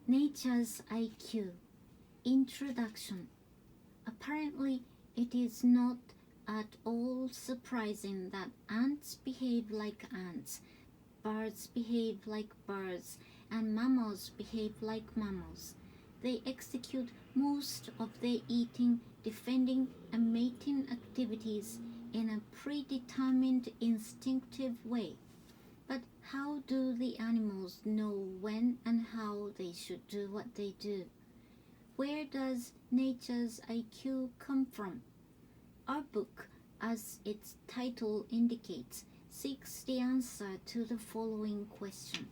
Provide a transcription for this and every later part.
Nature's IQ. Introduction. Apparently, it is not at all surprising that ants behave like ants, birds behave like birds, and mammals behave like mammals. They execute most of their eating, defending, and mating activities in a predetermined instinctive way. But how do the animals know when and how they should do what they do? Where does nature's IQ come from? Our book, as its title indicates, seeks the answer to the following question.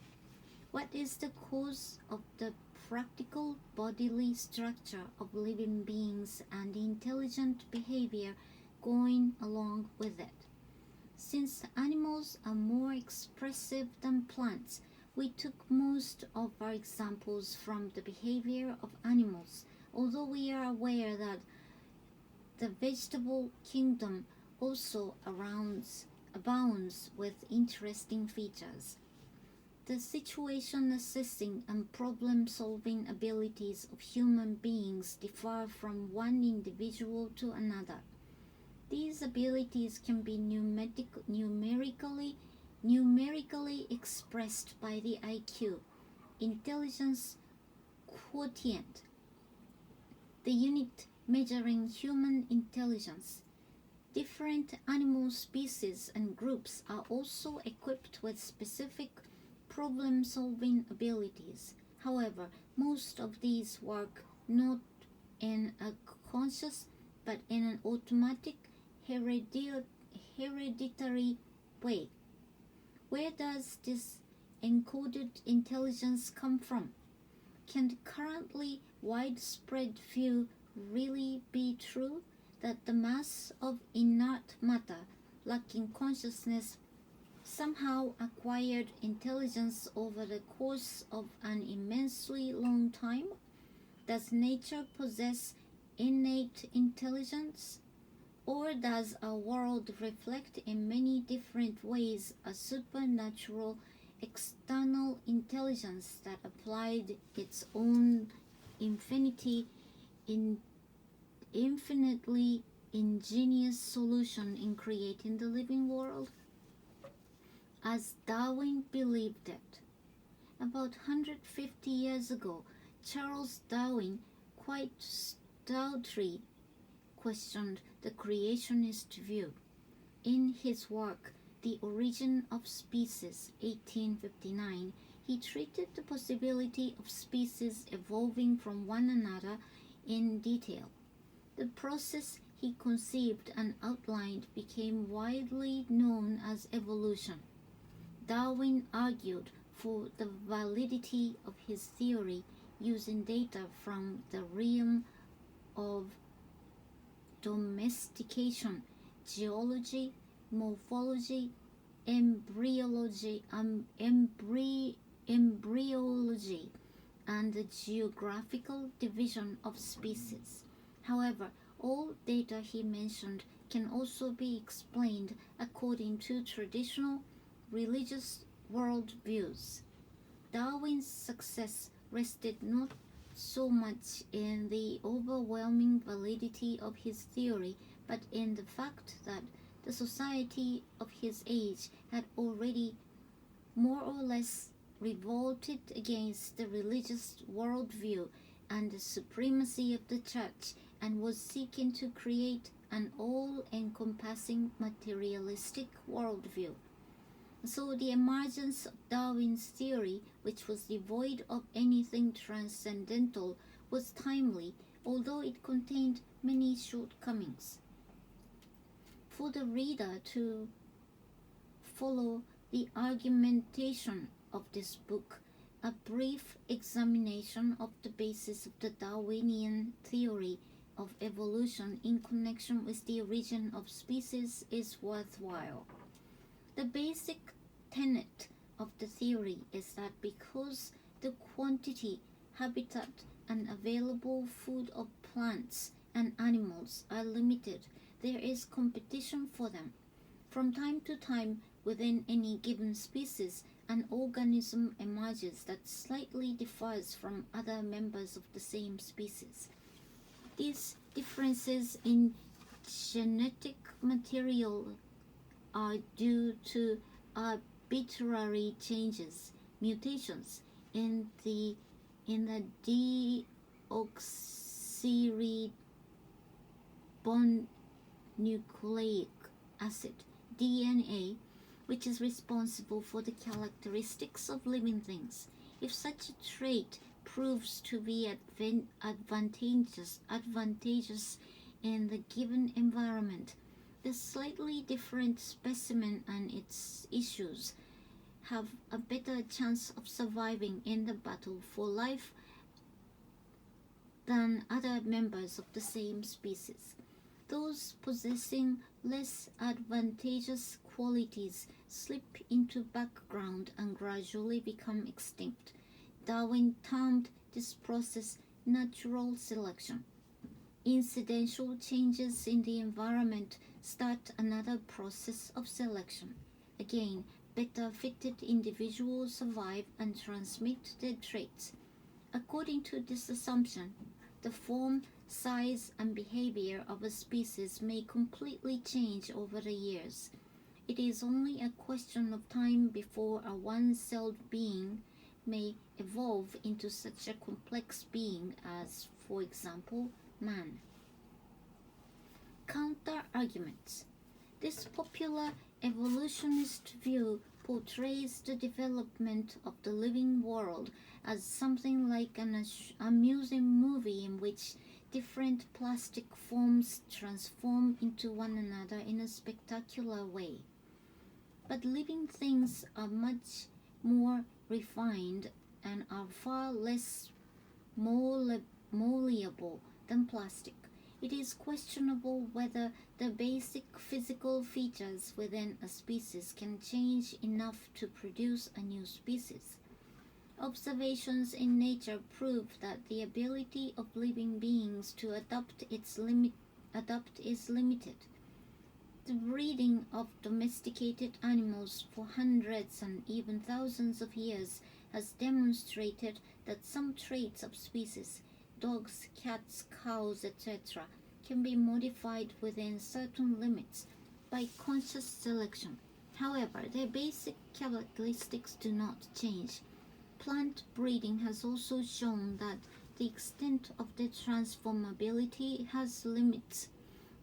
What is the cause of the practical bodily structure of living beings and intelligent behavior going along with it? Since animals are more expressive than plants, we took most of our examples from the behavior of animals, although we are aware that the vegetable kingdom also abounds with interesting features. The situation assessing and problem-solving abilities of human beings differ from one individual to another. These abilities can be numerically expressed by the IQ, intelligence quotient, the unit measuring human intelligence. Different animal species and groups are also equipped with specific problem-solving abilities. However, most of these work not in a conscious but in an automatic hereditary way. Where does this encoded intelligence come from? Can the currently widespread view really be true that the mass of inert matter lacking consciousness somehow acquired intelligence over the course of an immensely long time? Does nature possess innate intelligence? Or does our world reflect in many different ways a supernatural external intelligence that applied its own infinitely ingenious solution in creating the living world? As Darwin believed it. About 150 years ago, Charles Darwin quite stoutly questioned the creationist view. In his work, The Origin of Species, 1859, he treated the possibility of species evolving from one another in detail. The process he conceived and outlined became widely known as evolution. Darwin argued for the validity of his theory using data from the realm of domestication, geology, morphology, embryology, and the geographical division of species. However, all data he mentioned can also be explained according to traditional religious worldviews. Darwin's success rested not so much in the overwhelming validity of his theory, but in the fact that the society of his age had already more or less revolted against the religious worldview and the supremacy of the church, and was seeking to create an all-encompassing materialistic worldview. So the emergence of Darwin's theory, which was devoid of anything transcendental, was timely, although it contained many shortcomings. For the reader to follow the argumentation of this book, a brief examination of the basis of the Darwinian theory of evolution in connection with the origin of species is worthwhile. The basic tenet of the theory is that because the quantity, habitat, and available food of plants and animals are limited, there is competition for them. From time to time, within any given species, an organism emerges that slightly differs from other members of the same species. These differences in genetic material are due to arbitrary changes, mutations in the deoxyribonucleic acid DNA, which is responsible for the characteristics of living things. If such a trait proves to be advantageous in the given environment, the slightly different specimen and its issues have a better chance of surviving in the battle for life than other members of the same species. Those possessing less advantageous qualities slip into background and gradually become extinct. Darwin termed this process natural selection. Incidental changes in the environment start another process of selection. Again, better fitted individuals survive and transmit their traits. According to this assumption, the form, size, and behavior of a species may completely change over the years. It is only a question of time before a one-celled being may evolve into such a complex being as, for example, man. Counter-arguments. This popular evolutionist view portrays the development of the living world as something like an amusing movie in which different plastic forms transform into one another in a spectacular way. But living things are much more refined and are far less malleable than plastic. It is questionable whether the basic physical features within a species can change enough to produce a new species. Observations in nature prove that the ability of living beings to adapt is limited. The breeding of domesticated animals for hundreds and even thousands of years has demonstrated that some traits of species, dogs, cats, cows, etc., can be modified within certain limits by conscious selection. However, their basic characteristics do not change. Plant breeding has also shown that the extent of their transformability has limits.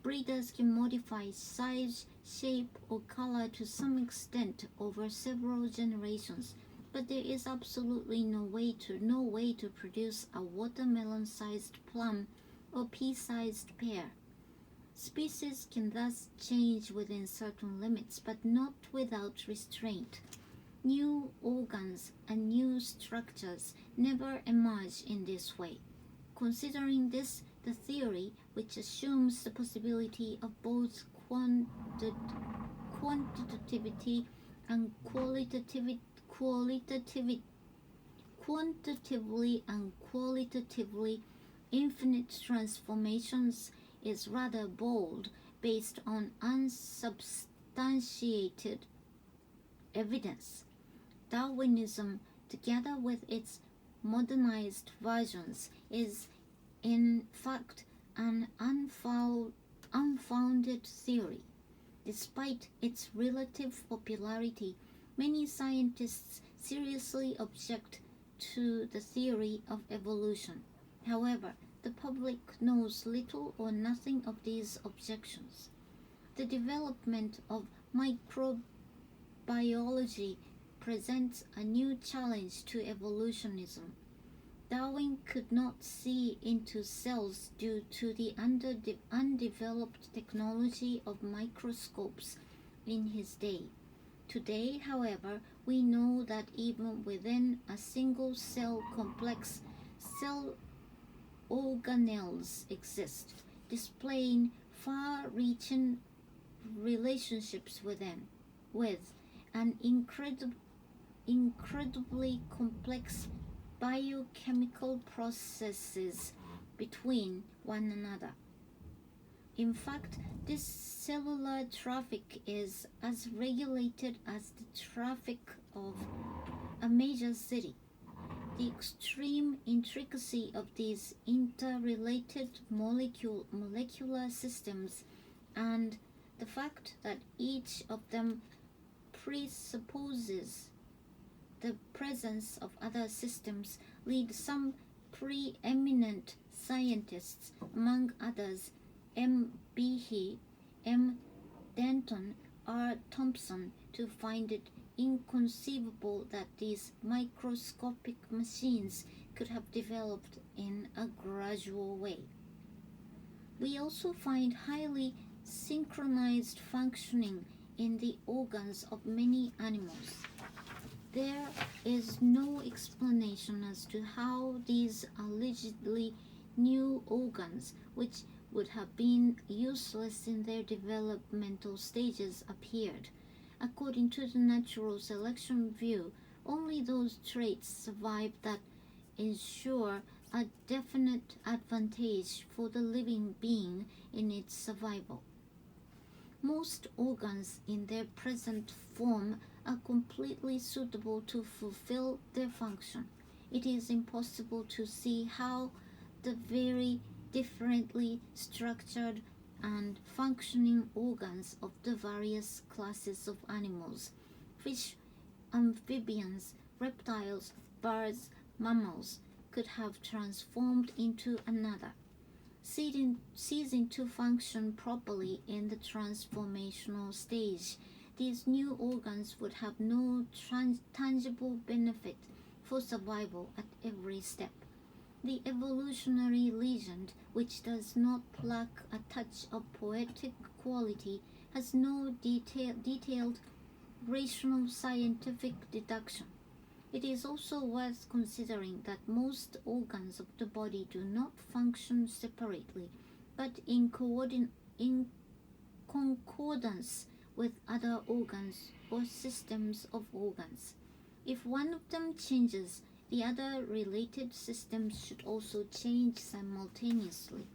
Breeders can modify size, shape, or color to some extent over several generations, but there is absolutely no way to produce a watermelon-sized plum or pea-sized pear. Species can thus change within certain limits, but not without restraint. New organs and new structures never emerge in this way. Considering this, the theory, which assumes the possibility of both quantitatively and qualitatively infinite transformations, is rather bold based on unsubstantiated evidence. Darwinism, together with its modernized versions, is in fact an unfounded theory. Despite its relative popularity, many scientists seriously object to the theory of evolution. However, the public knows little or nothing of these objections. The development of microbiology presents a new challenge to evolutionism. Darwin could not see into cells due to the undeveloped technology of microscopes in his day. Today, however, we know that even within a single cell complex, cell organelles exist, displaying far-reaching relationships with an incredibly complex biochemical processes between one another. In fact, this cellular traffic is as regulated as the traffic of a major city. The extreme intricacy of these interrelated molecular systems and the fact that each of them presupposes the presence of other systems lead some preeminent scientists, among others M. Behe, M. Denton, R. Thompson, to find it inconceivable that these microscopic machines could have developed in a gradual way. We also find highly synchronized functioning in the organs of many animals. There is no explanation as to how these allegedly new organs, which would have been useless in their developmental stages, appeared. According to the natural selection view, only those traits survive that ensure a definite advantage for the living being in its survival. Most organs in their present form are completely suitable to fulfill their function. It is impossible to see how the very differently structured and functioning organs of the various classes of animals, fish, amphibians, reptiles, birds, mammals, could have transformed into another, ceasing to function properly in the transformational stage. These new organs would have no tangible benefit for survival at every step. The evolutionary legend, which does not lack a touch of poetic quality, has no detailed rational scientific deduction. It is also worth considering that most organs of the body do not function separately, but in concordance with other organs or systems of organs. If one of them changes, the other related systems should also change simultaneously.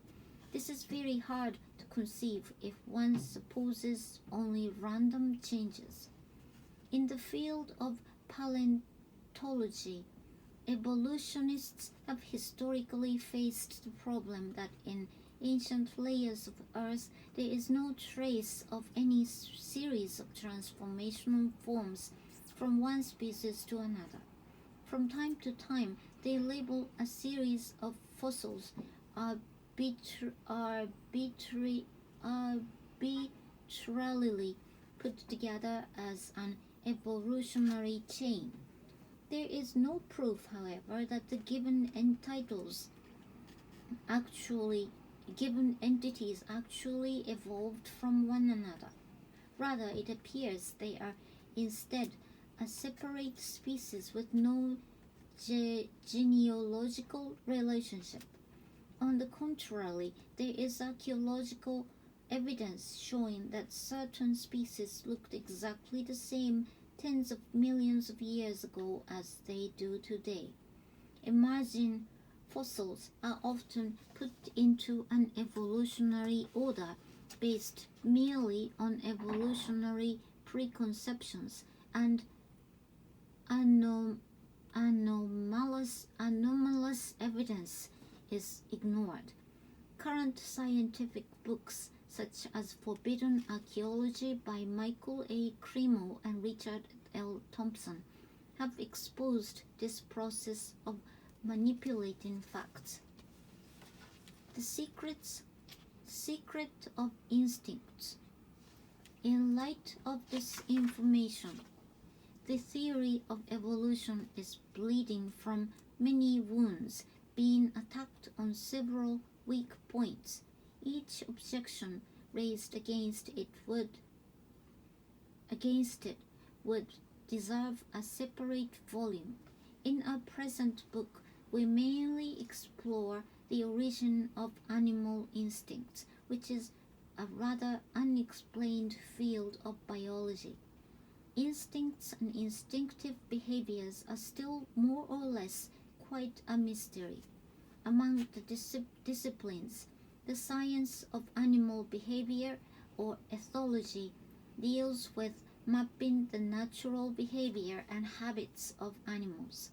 This is very hard to conceive if one supposes only random changes. In the field of paleontology, evolutionists have historically faced the problem that in ancient layers of Earth there is no trace of any series of transformational forms from one species to another. From time to time, they label a series of fossils arbitrarily put together as an evolutionary chain. There is no proof, however, that the given entities actually evolved from one another. Rather, it appears they are instead a separate species with no genealogical relationship. On the contrary, there is archaeological evidence showing that certain species looked exactly the same tens of millions of years ago as they do today. Emerging fossils are often put into an evolutionary order based merely on evolutionary preconceptions, and anomalous evidence is ignored. Current scientific books such as Forbidden Archaeology by Michael A. Cremo and Richard L. Thompson have exposed this process of manipulating facts. The secret of instincts. In light of this information, the theory of evolution is bleeding from many wounds, being attacked on several weak points. Each objection raised against it would deserve a separate volume. In our present book, we mainly explore the origin of animal instincts, which is a rather unexplained field of biology. Instincts and instinctive behaviors are still more or less quite a mystery. Among the disciplines, The science of animal behavior, or ethology, deals with mapping the natural behavior and habits of animals.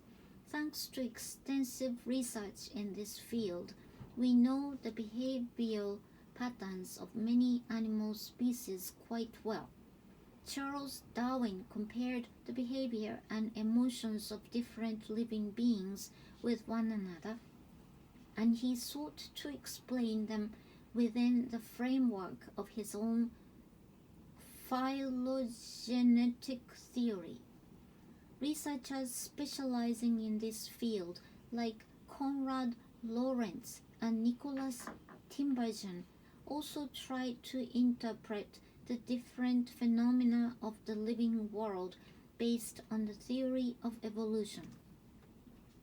Thanks to extensive research in this field, we know the behavioral patterns of many animal species quite well. Charles Darwin compared the behavior and emotions of different living beings with one another, and he sought to explain them within the framework of his own phylogenetic theory. Researchers specializing in this field, like Konrad Lorenz and Nicholas Tinbergen, also tried to interpret the different phenomena of the living world based on the theory of evolution.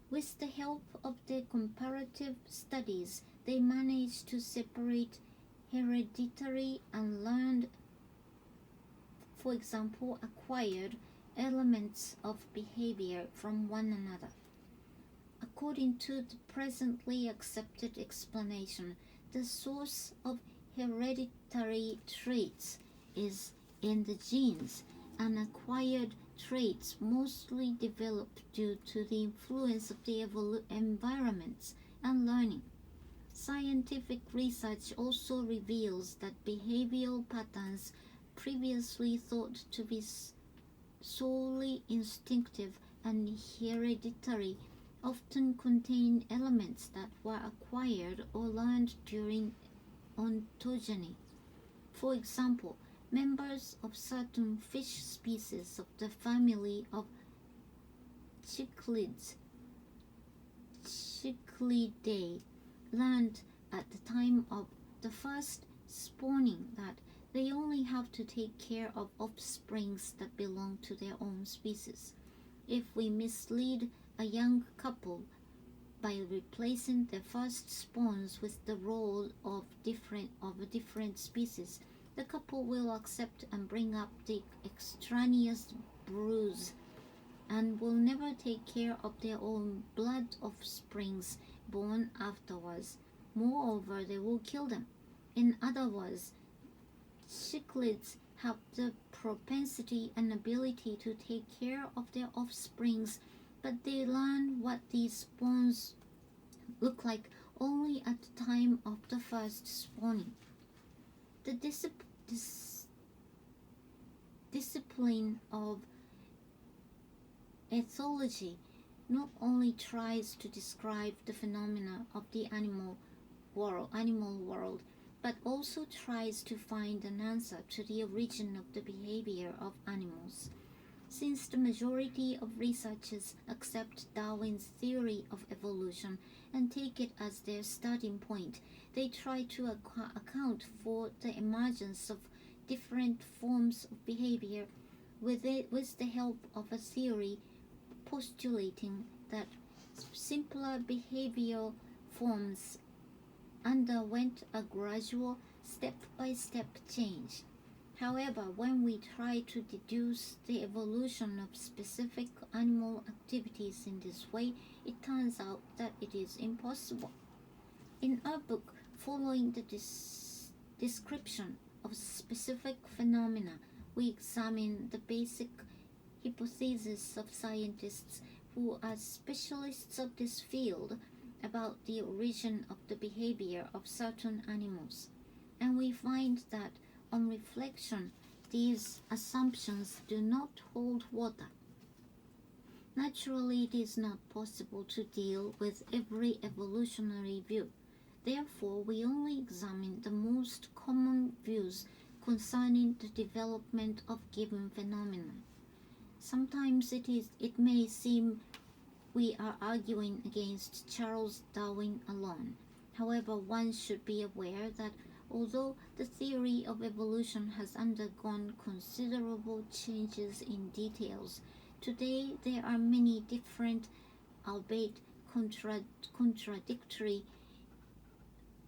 With the help of their comparative studies, they managed to separate hereditary and learned, for example, acquired elements of behavior from one another. According to the presently accepted explanation, the source of hereditary traits is in the genes, and acquired traits mostly develop due to the influence of the environments and learning. Scientific research also reveals that behavioral patterns previously thought to be solely instinctive and hereditary often contain elements that were acquired or learned during ontogeny. For example, members of certain fish species of the family of Cichlidae learned at the time of the first spawning that they only have to take care of offsprings that belong to their own species. If we mislead a young couple by replacing their first spawns with the role of a different species, the couple will accept and bring up the extraneous broods and will never take care of their own blood offsprings born afterwards. Moreover, they will kill them. In other words, cichlids have the propensity and ability to take care of their offsprings, but they learn what these spawns look like only at the time of the first spawning. The discipline of ethology not only tries to describe the phenomena of the animal world, but also tries to find an answer to the origin of the behavior of animals. Since the majority of researchers accept Darwin's theory of evolution and take it as their starting point, they try to account for the emergence of different forms of behavior with the help of a theory postulating that simpler behavioral forms underwent a gradual step-by-step change. However, when we try to deduce the evolution of specific animal activities in this way, it turns out that it is impossible. In our book, following the description of specific phenomena, we examine the basic hypothesis of scientists who are specialists of this field about the origin of the behavior of certain animals, and we find that on reflection, these assumptions do not hold water. Naturally, it is not possible to deal with every evolutionary view. Therefore, we only examine the most common views concerning the development of given phenomena. Sometimes it may seem we are arguing against Charles Darwin alone. However, one should be aware that although the theory of evolution has undergone considerable changes in details, today there are many different, albeit contradictory,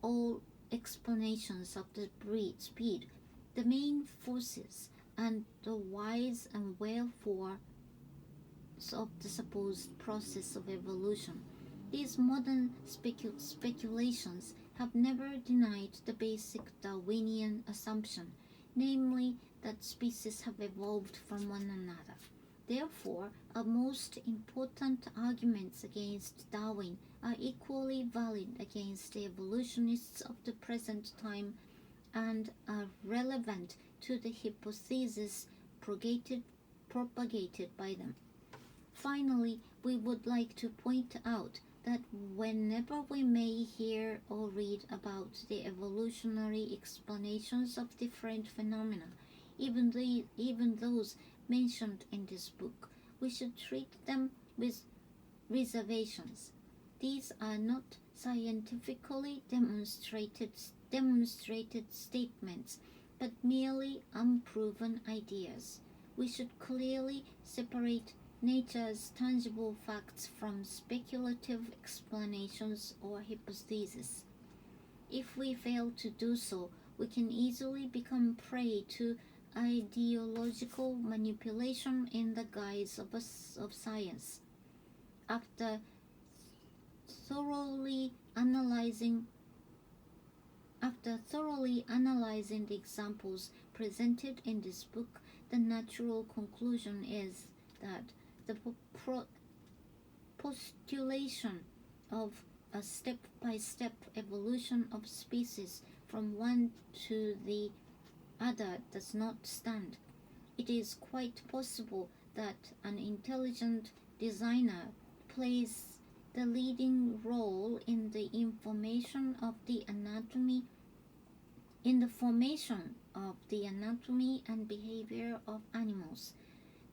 all explanations of the speed, the main forces, and the whys and wherefores of the supposed process of evolution. These modern speculations have never denied the basic Darwinian assumption, namely that species have evolved from one another. Therefore, our most important arguments against Darwin are equally valid against the evolutionists of the present time and are relevant to the hypothesis propagated by them. Finally, we would like to point out that whenever we may hear or read about the evolutionary explanations of different phenomena, even those mentioned in this book, we should treat them with reservations. These are not scientifically demonstrated statements, but merely unproven ideas. We should clearly separate nature's tangible facts from speculative explanations or hypotheses. If we fail to do so, we can easily become prey to ideological manipulation in the guise of science. After thoroughly analyzing the examples presented in this book, the natural conclusion is that the postulation of a step-by-step evolution of species from one to the other does not stand. It is quite possible that an intelligent designer plays the leading role in the formation of the anatomy and behavior of animals.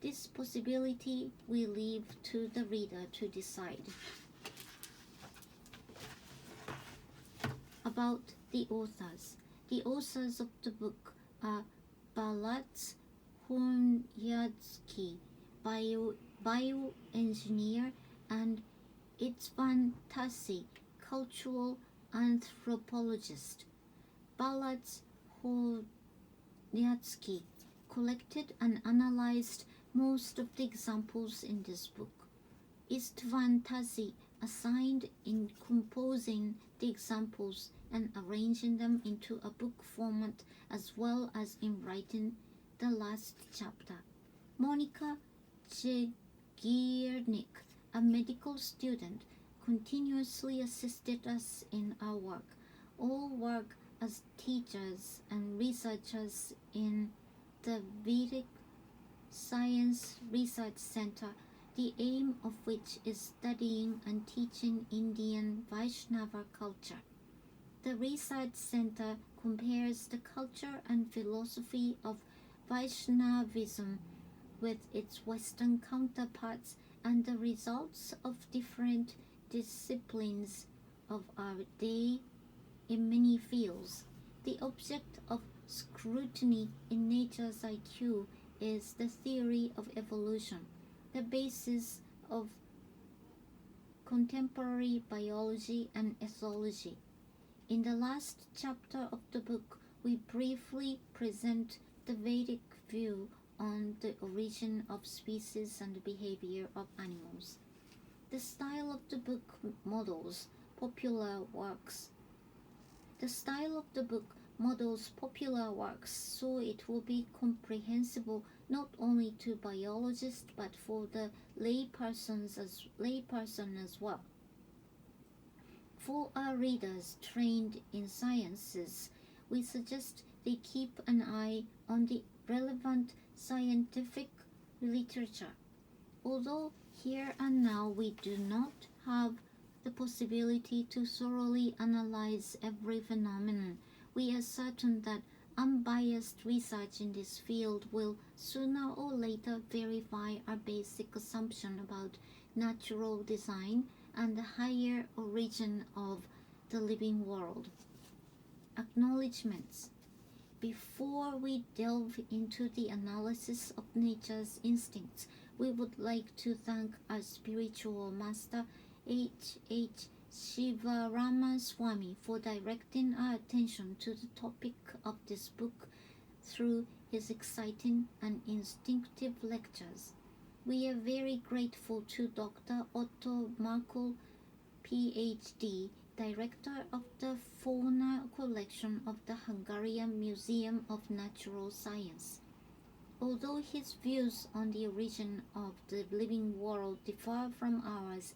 This possibility we leave to the reader to decide. About the authors. The authors of the book are Balazs Hornyanszky, bioengineer, and Istvan Tasi, cultural anthropologist. Balazs Hornyanszky collected and analyzed most of the examples in this book. Istvan Tasi assigned in composing the examples and arranging them into a book format, as well as in writing the last chapter. Monica Jegiernik, a medical student, continuously assisted us in our work. All work as teachers and researchers in the Vedic Science Research Center, the aim of which is studying and teaching Indian Vaishnava culture. The Research Center compares the culture and philosophy of Vaishnavism with its Western counterparts and the results of different disciplines of our day in many fields. The object of scrutiny in nature's IQ is the theory of evolution, the basis of contemporary biology and ethology. In the last chapter of the book, we briefly present the Vedic view on the origin of species and the behavior of animals. The style of the book models popular works. So it will be comprehensible not only to biologists but for the layperson as well. For our readers trained in sciences, we suggest they keep an eye on the relevant scientific literature. Although here and now we do not have the possibility to thoroughly analyze every phenomenon, we are certain that unbiased research in this field will sooner or later verify our basic assumption about natural design and the higher origin of the living world. Acknowledgements. Before we delve into the analysis of nature's instincts, we would like to thank our spiritual master, H.H. Shivarama Swami, for directing our attention to the topic of this book through his exciting and instinctive lectures. We are very grateful to Dr. Otto Markl, PhD, director of the fauna collection of the Hungarian Museum of Natural Science. Although his views on the origin of the living world differ from ours,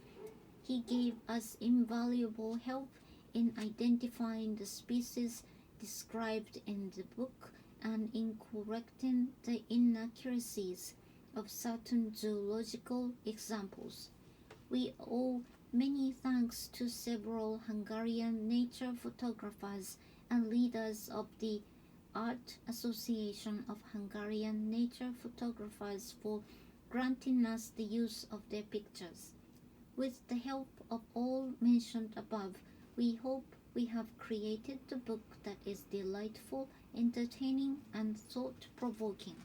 he gave us invaluable help in identifying the species described in the book and in correcting the inaccuracies of certain zoological examples. We owe many thanks to several Hungarian nature photographers and leaders of the Art Association of Hungarian Nature Photographers for granting us the use of their pictures. With the help of all mentioned above, we hope we have created a book that is delightful, entertaining, and thought-provoking.